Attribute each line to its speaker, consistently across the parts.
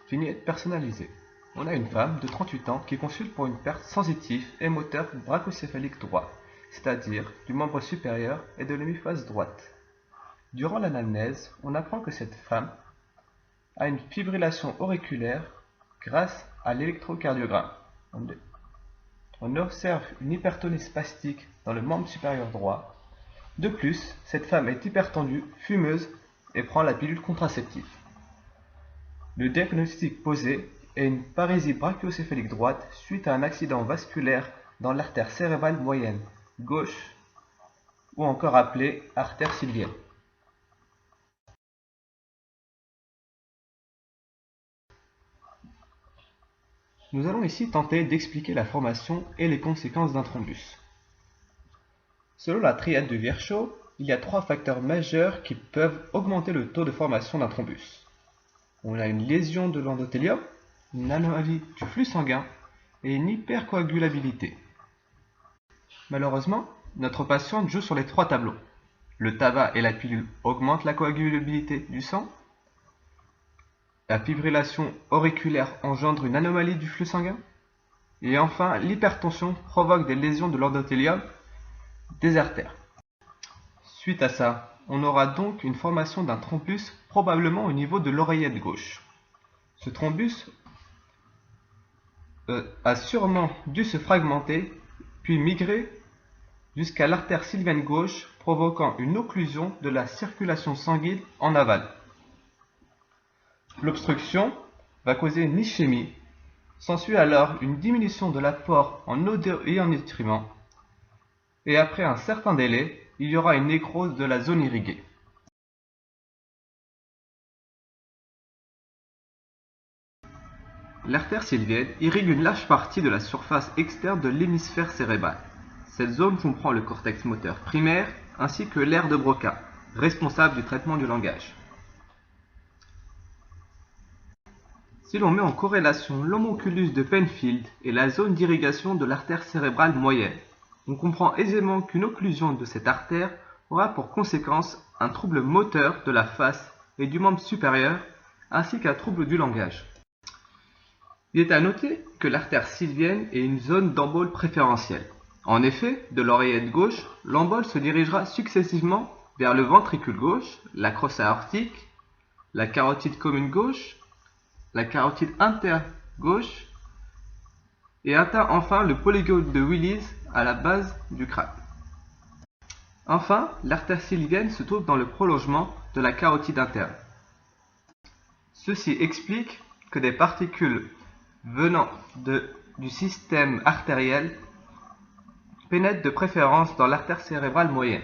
Speaker 1: Vignette personnalisée. On a une femme de 38 ans qui consulte pour une perte sensitive et moteur brachocéphalique droit, c'est-à-dire du membre supérieur et de l'hémiphase droite. Durant l'anamnèse, on apprend que cette femme a une fibrillation auriculaire grâce à l'électrocardiogramme. On observe une hypertonie spastique dans le membre supérieur droit. De plus, cette femme est hypertendue, fumeuse et prend la pilule contraceptive. Le diagnostic posé est une parésie brachiocéphalique droite suite à un accident vasculaire dans l'artère cérébrale moyenne, gauche, ou encore appelée artère sylvienne. Nous allons ici tenter d'expliquer la formation et les conséquences d'un thrombus. Selon la triade de Virchow, il y a 3 facteurs majeurs qui peuvent augmenter le taux de formation d'un thrombus. On a une lésion de l'endothélium, une anomalie du flux sanguin et une hypercoagulabilité. Malheureusement, notre patiente joue sur les 3 tableaux. Le tabac et la pilule augmentent la coagulabilité du sang. La fibrillation auriculaire engendre une anomalie du flux sanguin. Et enfin, l'hypertension provoque des lésions de l'endothélium, des artères. Suite à ça, on aura donc une formation d'un thrombus probablement au niveau de l'oreillette gauche. Ce thrombus a sûrement dû se fragmenter, puis migrer jusqu'à l'artère sylvienne gauche, provoquant une occlusion de la circulation sanguine en aval. L'obstruction va causer une ischémie. S'ensuit alors une diminution de l'apport en eau et en nutriments. Et après un certain délai, il y aura une nécrose de la zone irriguée. L'artère sylvienne irrigue une large partie de la surface externe de l'hémisphère cérébral. Cette zone comprend le cortex moteur primaire ainsi que l'aire de Broca, responsable du traitement du langage. Si l'on met en corrélation l'homonculus de Penfield et la zone d'irrigation de l'artère cérébrale moyenne, on comprend aisément qu'une occlusion de cette artère aura pour conséquence un trouble moteur de la face et du membre supérieur, ainsi qu'un trouble du langage. Il est à noter que l'artère sylvienne est une zone d'embole préférentielle. En effet, de l'oreillette gauche, l'embole se dirigera successivement vers le ventricule gauche, la crosse aortique, la carotide commune gauche, la carotide inter-gauche et atteint enfin le polygone de Willis à la base du crâne. Enfin, l'artère sylvienne se trouve dans le prolongement de la carotide interne. Ceci explique que des particules venant du système artériel pénètrent de préférence dans l'artère cérébrale moyenne.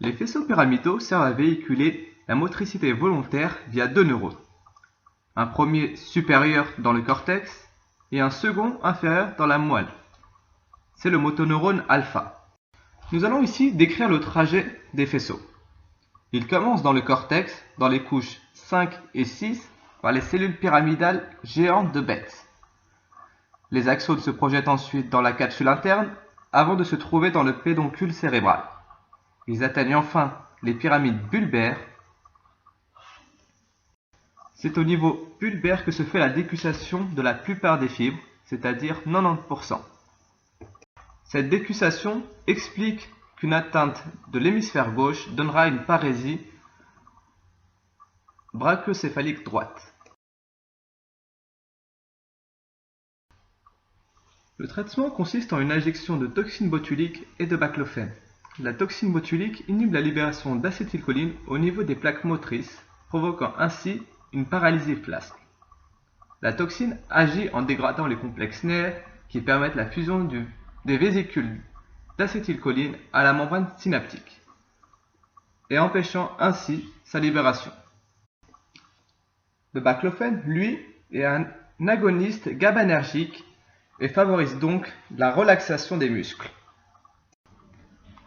Speaker 1: Les faisceaux pyramidaux servent à véhiculer la motricité volontaire via 2 neurones. Un premier supérieur dans le cortex et un second inférieur dans la moelle. C'est le motoneurone alpha. Nous allons ici décrire le trajet des faisceaux. Il commence dans le cortex, dans les couches 5 et 6, par les cellules pyramidales géantes de Betz. Les axones se projettent ensuite dans la capsule interne, avant de se trouver dans le pédoncule cérébral. Ils atteignent enfin les pyramides bulbaires. C'est au niveau bulbaire que se fait la décussation de la plupart des fibres, c'est-à-dire 90%. Cette décussation explique qu'une atteinte de l'hémisphère gauche donnera une parésie brachiocéphalique droite. Le traitement consiste en une injection de toxine botulique et de baclofène. La toxine botulique inhibe la libération d'acétylcholine au niveau des plaques motrices, provoquant ainsi une paralysie flasque. La toxine agit en dégradant les complexes nerfs qui permettent la fusion des vésicules d'acétylcholine à la membrane synaptique et empêchant ainsi sa libération. Le baclofène, lui, est un agoniste GABAergique et favorise donc la relaxation des muscles.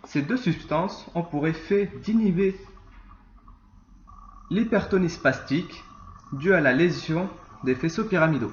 Speaker 1: Ces 2 substances ont pour effet d'inhiber l'hypertonie spastique due à la lésion des faisceaux pyramidaux.